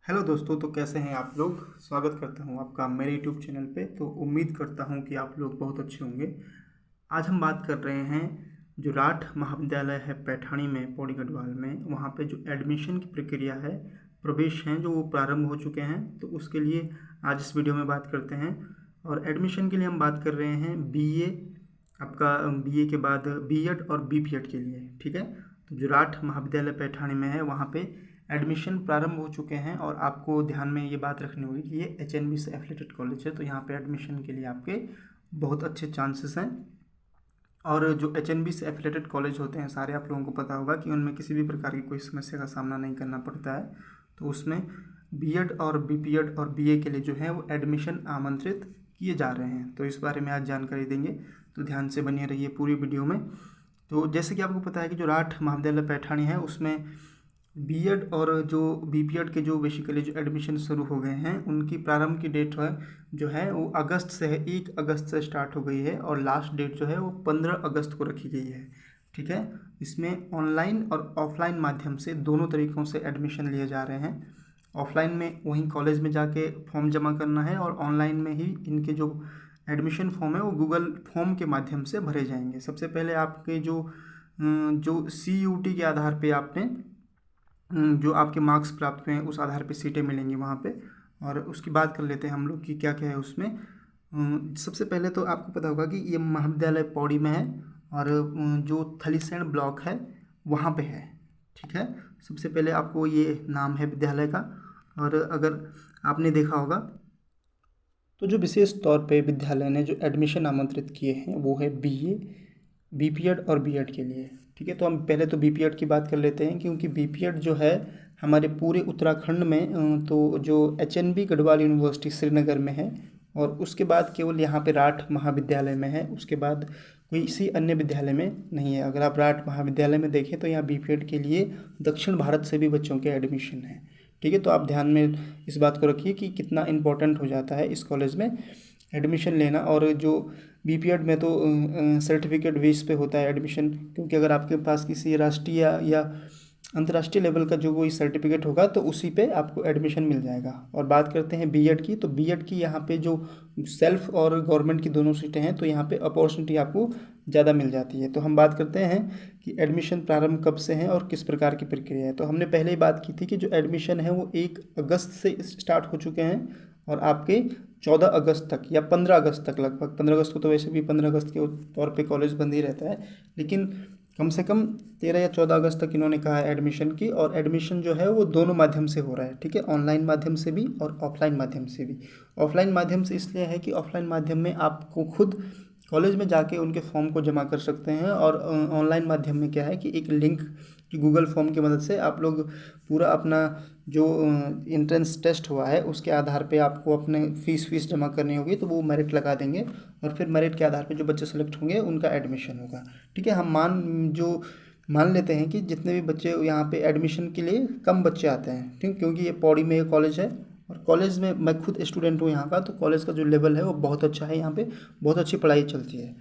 Hello दोस्तों, तो कैसे हैं आप लोग। स्वागत करता हूं आपका मेरे यूट्यूब चैनल पे। तो उम्मीद करता हूं कि आप लोग बहुत अच्छे होंगे। आज हम बात कर रहे हैं जो राठ महाविद्यालय है पैठाणी में, पौड़ी गढ़वाल में, वहां पे जो एडमिशन की प्रक्रिया है, प्रवेश हैं जो वो प्रारंभ हो चुके हैं। तो उसके लिए आज इस वीडियो में बात करते हैं। और एडमिशन के लिए हम बात कर रहे हैं बीए, आपका बीए के बाद बीएड और बीपीएड के लिए। ठीक है, तो जो राठ महाविद्यालय पैठाणी में है वहाँ पे एडमिशन प्रारंभ हो चुके हैं। और आपको ध्यान में ये बात रखनी होगी कि ये एचएनबी से एफिलेटेड कॉलेज है, तो यहाँ पे एडमिशन के लिए आपके बहुत अच्छे चांसेस हैं। और जो एचएनबी से एफिलेटेड कॉलेज होते हैं सारे, आप लोगों को पता होगा कि उनमें किसी भी प्रकार की कोई समस्या का सामना नहीं करना पड़ता है। तो उसमें बीएड और बीपीएड और बीए के लिए जो है वो एडमिशन आमंत्रित किए जा रहे हैं। तो इस बारे में आज जानकारी देंगे, तो ध्यान से बने रहिए पूरी वीडियो में। तो जैसे कि आपको पता है कि जो राठ महाविद्यालय पैठाणी है उसमें बीएड और जो बीपीएड के जो बेसिकली जो एडमिशन शुरू हो गए हैं उनकी प्रारंभ की डेट जो है वो अगस्त से है। 1 अगस्त से स्टार्ट हो गई है और लास्ट डेट जो है वो 15 अगस्त को रखी गई है। ठीक है, इसमें ऑनलाइन और ऑफलाइन माध्यम से दोनों तरीक़ों से एडमिशन लिए जा रहे हैं। ऑफलाइन में वहीं कॉलेज में जाके फॉर्म जमा करना है और ऑनलाइन में ही इनके जो एडमिशन फॉर्म है वो गूगल फॉर्म के माध्यम से भरे जाएंगे। सबसे पहले आपके जो CUT के आधार पे आपने जो आपके मार्क्स प्राप्त हुए हैं उस आधार पे सीटें मिलेंगी वहाँ पे। और उसकी बात कर लेते हैं हम लोग कि क्या क्या है उसमें। सबसे पहले तो आपको पता होगा कि ये महाविद्यालय पौड़ी में है और जो थलीसैंण ब्लॉक है वहाँ पे है। ठीक है, सबसे पहले आपको ये नाम है विद्यालय का। और अगर आपने देखा होगा तो जो विशेष तौर पे विद्यालय ने जो एडमिशन आमंत्रित किए हैं वो है बीए, बीपीएड और बीएड के लिए। ठीक है, तो हम पहले तो बीपीएड की बात कर लेते हैं, क्योंकि बीपीएड जो है हमारे पूरे उत्तराखंड में तो जो एचएनबी गढ़वाल यूनिवर्सिटी श्रीनगर में है और उसके बाद केवल यहाँ पे राठ महाविद्यालय में है। उसके बाद कोई इसी अन्य विद्यालय में नहीं है। अगर आप राठ महाविद्यालय में देखें तो यहाँ बीपीएड के लिए दक्षिण भारत से भी बच्चों के एडमिशन है। ठीक है, तो आप ध्यान में इस बात को रखिए कि कितना इम्पोर्टेंट हो जाता है इस कॉलेज में एडमिशन लेना। और जो बीपीएड में तो सर्टिफिकेट बेस पे होता है एडमिशन, क्योंकि अगर आपके पास किसी राष्ट्रीय या अंतर्राष्ट्रीय लेवल का जो कोई सर्टिफिकेट होगा तो उसी पे आपको एडमिशन मिल जाएगा। और बात करते हैं बीएड की, तो बीएड की यहाँ पे जो सेल्फ और गवर्नमेंट की दोनों सीटें हैं तो यहाँ पे अपॉर्चुनिटी आपको ज़्यादा मिल जाती है। तो हम बात करते हैं कि एडमिशन प्रारंभ कब से है और किस प्रकार की प्रक्रिया है। तो हमने पहले ही बात की थी कि जो एडमिशन है वो 1 अगस्त से स्टार्ट हो चुके हैं और आपके 14 अगस्त तक या 15 अगस्त तक, लगभग 15 अगस्त को तो वैसे भी 15 अगस्त के तौर पे कॉलेज बंद ही रहता है, लेकिन कम से कम 13 या 14 अगस्त तक इन्होंने कहा है एडमिशन की। और एडमिशन जो है वो दोनों माध्यम से हो रहा है। ठीक है, ऑनलाइन माध्यम से भी और ऑफलाइन माध्यम से भी। ऑफलाइन माध्यम से इसलिए है कि ऑफलाइन माध्यम में आपको खुद कॉलेज में जाके उनके फॉर्म को जमा कर सकते हैं। और ऑनलाइन माध्यम में क्या है कि एक लिंक की गूगल फॉर्म की मदद से आप लोग पूरा अपना जो एंट्रेंस टेस्ट हुआ है उसके आधार पे आपको अपने फीस जमा करनी होगी, तो वो मेरिट लगा देंगे और फिर मेरिट के आधार पे जो बच्चे सेलेक्ट होंगे उनका एडमिशन होगा। ठीक है, हम मान लेते हैं कि जितने भी बच्चे यहाँ पे एडमिशन के लिए कम बच्चे आते हैं, ठीक, क्योंकि ये पौड़ी में ये कॉलेज है और कॉलेज में मैं खुद स्टूडेंट हूँ यहाँ का, तो कॉलेज का जो लेवल है वो बहुत अच्छा है। यहाँ पे बहुत अच्छी पढ़ाई चलती है।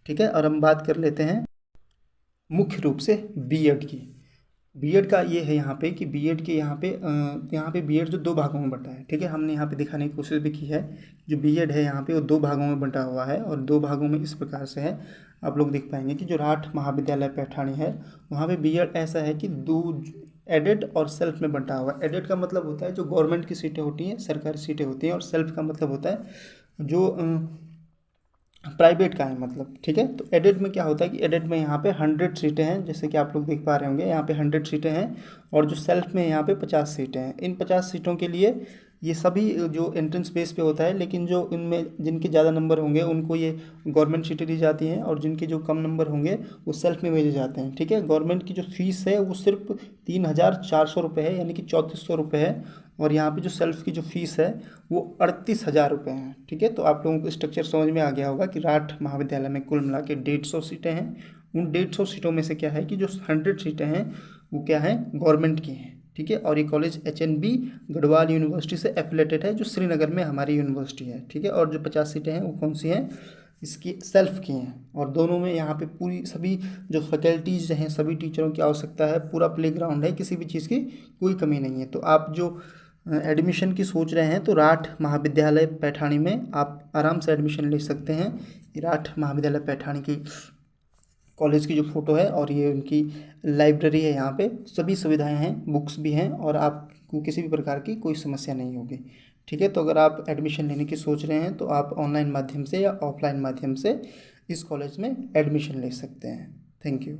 ठीक है, और हम बात कर लेते हैं मुख्य रूप से बीएड की। बीएड का ये है यहाँ पे कि बीएड के यहाँ पे बीएड जो 2 भागों में बंटा है। ठीक है, हमने यहाँ पे दिखाने की कोशिश भी की है। जो बीएड है यहाँ पे वो 2 भागों में बंटा हुआ है और 2 भागों में इस प्रकार से है। आप लोग देख पाएंगे कि जो राठ महाविद्यालय पैठाणी है वहाँ पे बीएड ऐसा है कि 2 एडेड और सेल्फ में बंटा हुआ है। एडेड का मतलब होता है जो गवर्नमेंट की सीटें होती हैं, सरकारी सीटें होती हैं, और सेल्फ का मतलब होता है जो प्राइवेट का है मतलब। ठीक है, तो एडेड में क्या होता है कि एडेड में यहाँ पे 100 सीटें हैं, जैसे कि आप लोग देख पा रहे होंगे यहाँ पे 100 सीटें हैं। और जो सेल्फ में यहाँ पे 50 सीटें हैं। इन 50 सीटों के लिए ये सभी जो एंट्रेंस बेस पे होता है, लेकिन जो इनमें जिनके ज़्यादा नंबर होंगे उनको ये गवर्नमेंट सीटें दी जाती हैं और जिनके जो कम नंबर होंगे वो सेल्फ में भेजे जाते हैं। ठीक है, गवर्नमेंट की जो फीस है वो सिर्फ 3,400 रुपये है, यानी कि 3,400 रुपये है। और यहाँ पे जो सेल्फ की जो फीस है वो 38,000 रुपये है। ठीक है, तो आप लोगों को स्ट्रक्चर समझ में आ गया होगा कि राठ महाविद्यालय में कुल मिला के 150 सीटें हैं। उन 150 सीटों में से क्या है कि जो 100 सीटें हैं वो क्या है, गवर्नमेंट की हैं। ठीक है, और ये कॉलेज एचएनबी गढ़वाल यूनिवर्सिटी से एफिलेटेड है जो श्रीनगर में हमारी यूनिवर्सिटी है। ठीक है, और जो 50 सीटें हैं वो कौन सी हैं, इसकी सेल्फ की हैं। और दोनों में यहाँ पे पूरी सभी जो फैकल्टीज़ हैं, सभी टीचरों की आवश्यकता है, पूरा प्लेग्राउंड है, किसी भी चीज़ की कोई कमी नहीं है। तो आप जो एडमिशन की सोच रहे हैं तो राठ महाविद्यालय पैठाणी में आप आराम से एडमिशन ले सकते हैं। ये राठ महाविद्यालय पैठाणी की कॉलेज की जो फ़ोटो है और ये उनकी लाइब्रेरी है। यहाँ पे सभी सुविधाएं हैं, बुक्स भी हैं और आपको किसी भी प्रकार की कोई समस्या नहीं होगी। ठीक है, तो अगर आप एडमिशन लेने की सोच रहे हैं तो आप ऑनलाइन माध्यम से या ऑफलाइन माध्यम से इस कॉलेज में एडमिशन ले सकते हैं। Thank you.